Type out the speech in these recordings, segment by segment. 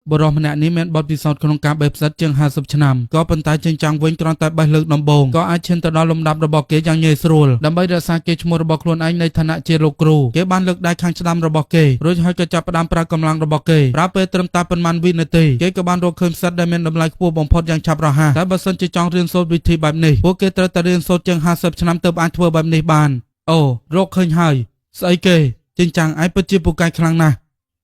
បរិសម្នាក់នេះមានបទពិសោធន៍ក្នុងការបេះផ្សិតជាង50ឆ្នាំក៏ប៉ុន្តែចិញ្ចាំងវិញគ្រាន់តែបេះលើកដំបូងក៏អាចឈានទៅដល់លំដាប់របស់គេយ៉ាងងាយស្រួលដើម្បីរក្សាកេរ្តិ៍ឈ្មោះរបស់ខ្លួនឯងในឋានៈជាលោកគ្រូគេបានលើកដៃខាងស្ដាំរបស់គេរួចហើយក៏ចាប់ផ្ដើមប្រើកម្លាំងរបស់គេប្រើពេលត្រឹមតែប៉ុន្មានវិនាទីគេក៏បានរកឃើញផ្សិតដែលមានតម្លៃខ្ពស់បំផុតយ៉ាងឆាប់រហ័សតែបើសិនជាចង់រៀនសូត្រវិធីបែបនេះពួកគេត្រូវតែរៀនសូត្រជាង50ឆ្នាំទើបអាចធ្វើបែបនេះបានអូរកឃើញហើយស្អីគេចិញ្ចាំងឯងពិតជាពូកែខ្លាំងណាស់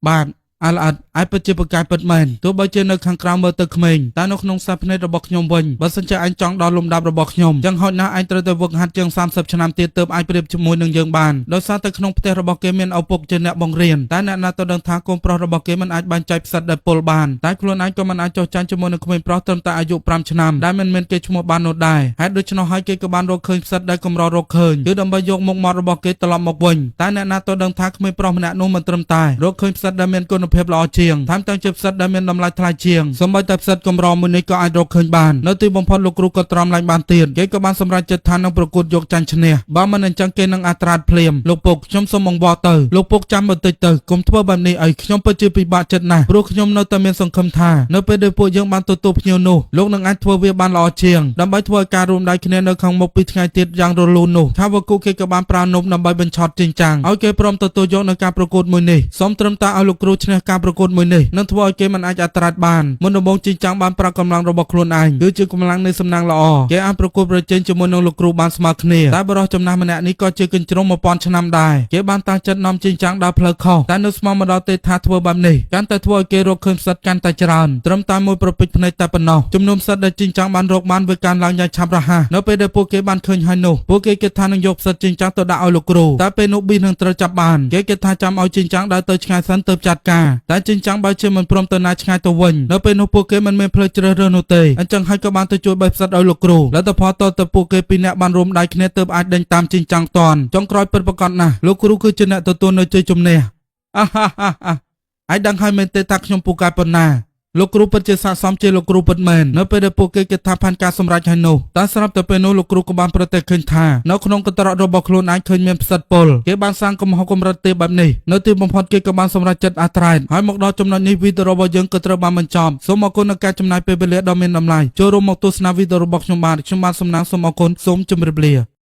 បាទអាល្អិតឯពិតជាប្រកាយពិតមែនទោះបីជានៅខាងក្រៅមើលទៅក្មេងតែនៅក្នុងសាភ្នែករបស់ខ្ញុំវិញបើសិនជាឯងចង់ដល់លំដាប់របស់ខ្ញុំចឹងហោចណាស់ឯងត្រូវតែវឹកហាត់ជាង30ឆ្នាំទៀតទើបអាចប្រៀបជាមួយនឹងយើងបានដោយសារតែក្នុងផ្ទះរបស់គេមានឪពុកជាអ្នកបង្រៀនតែអ្នកណាទៅដឹងថាកូនប្រុសរបស់គេមិនអាចបែងចែកផ្សិតដែលពុលបានតែខ្លួនឯងក៏មិនអាចចោះចាញ់ជាមួយនឹងក្មេងប្រុសត្រឹមតែអាយុ5ឆ្នាំដែលមិនមានគេឈ្មោះបាននោះដែរហេតុដូច្នោះហើយគេក៏បានរកឃើញផ្សិតដែលកម្ររកឃើញគឺដើម្បីយកមុខមាត់របស់គេត្រឡប់មកវិញតែអ្នកណាទៅដឹងថាក្មេងប្រុសម្នាក់នោះមិនត្រឹមតែរកឃើញផ្សិតដែលមានគុណភាពល្អជាងថែមទាំងជាផ្សិតដែលមានតម្លៃថ្លៃជាងសូម្បីតែផ្សិតកម្រមួយនេះក៏អាចរកឃើញបាននៅទីបំផុតលោកគ្រូក៏ទ្រាំឡើងបានទៀតគេក៏បានសម្រេចចិត្តថានឹងប្រកួតយកចាញ់ឈ្នះបើមិនអញ្ចឹងគេនឹងអាត្រាតភ្លាមលោកពុកខ្ញុំសូមអង្វរទៅលោកពុកចាំបន្តិចទៅកុំធ្វើបែបនេះអីខ្ញុំពិតជាពិបាកចិត្តណាស់ព្រោះខ្ញុំនៅតែមានសង្ឃឹមថានៅពេលដែលពួកយើងបានទទួលភ្ញៀវនោះលោកនឹងអាចធ្វើវាបានល្អជាងដើម្បីធ្វើឲ្យការរួមដៃគ្នានៅខាងមុខពីថ្ងៃទៀតយ៉ាងរលូននោះថាវគូគេក៏បានប្រើនំដើម្បីបញ្ឆោតចិញ្ចាំងឲ្យគេព្រមទទួលយកនៅការប្រកួតមួយនេះសូមត្រឹមតែឲ្យលោកគ្រូឈ្នះការប្រកួតមួយនេះនឹងធ្វើឲ្យគេមិនអាចអត្រាតបានមុនដំបូងចិញ្ចាំងបានប្រើកម្លាំងរបស់ខ្លួនឯងគឺជាកម្លាំងនៃសំណាងល្អគេអាចប្រកួតប្រជែងជាមួយនឹងលោកគ្រូបានស្មើគ្នាតែបរិសុទ្ធចំណាស់ម្នាក់នេះក៏ជាកញ្ជ្រោម1000ឆ្នាំដែរគេបានតាំងចិត្តនាំចិញ្ចាំងដើរផ្លូវខុសតែនៅស្មោះមកដល់ទេថាធ្វើបែបនេះកាន់តែធ្វើឲ្យគេរកឃើញផ្សិតកាន់តែច្រើនត្រឹមតែមួយប្រពេចភ្នែកតែប៉ុណ្ណោះចំនួនផ្សិតដែលចិញ្ចាំងបានរកបានវាកើនឡើងយ៉ាងឆាប់រហ័សនៅពេលដែលពួកគេបានឃើញហើយនោះពួកគេគិតថានឹងយកផ្សិតចិញ្ចាំងទៅដាក់ឲ្យលោកគ្រូតែពេលនោះប៊ីនឹងត្រូវចាប់បានគេគិតថាចាំឲ្យចិញ្ចាំងដើរទៅឆ្ងាយសិនទើបចាត់ការតែចិញ្ចាំងបើជាមិនព្រមទៅណាឆ្ងាយទៅវិញនៅពេលនោះពួកគេមិនមានផ្លូវជ្រើសរើសនោះទេអញ្ចឹងហើយក៏បានទៅជួយបេះផ្សិតឲ្យលោកគ្រូលទ្ធផលតទៅពួកគេពីរនាក់បានរួមដៃគ្នាទើបអាចដេញតាមចិញ្ចាំងតាន់ចុងក្រោយពិតប្រាកដណាស់លោកគ្រូគឺជាអ្នកទទួលនៅជ័យជំនះអាហាហាហាឯដឹងហើយមែនទេថាខ្ញុំពូកែប៉ុណ្ណាលោកគ្រូពិតជាស័ក្តិសមជាលោកគ្រូពិតមែននៅពេលដែលពួកគេគិតថាផែនការសម្រេចហើយនោះតែស្រាប់តែពេលនោះលោកគ្រូក៏បានប្រទះឃើញថានៅក្នុងកន្ត្រករបស់ខ្លួនឯងឃើញមានផ្សិតពុលគេបានសាងកំហុសកម្រិតទេបែបនេះនៅទីបំផុតគេក៏បានសម្រេចចិត្តអាត្រែតហើយមកដល់ចំណុចនេះវីដេអូរបស់យើងក៏ត្រូវបានបញ្ចប់សូមអរគុណដល់ការចំណាយពេលវេលាដ៏មានតម្លៃចូលរួមមកទស្សនាវីដេអូរបស់ខ្ញុំបាទសំណាងសូមអរគុណសូមជម្រាបលា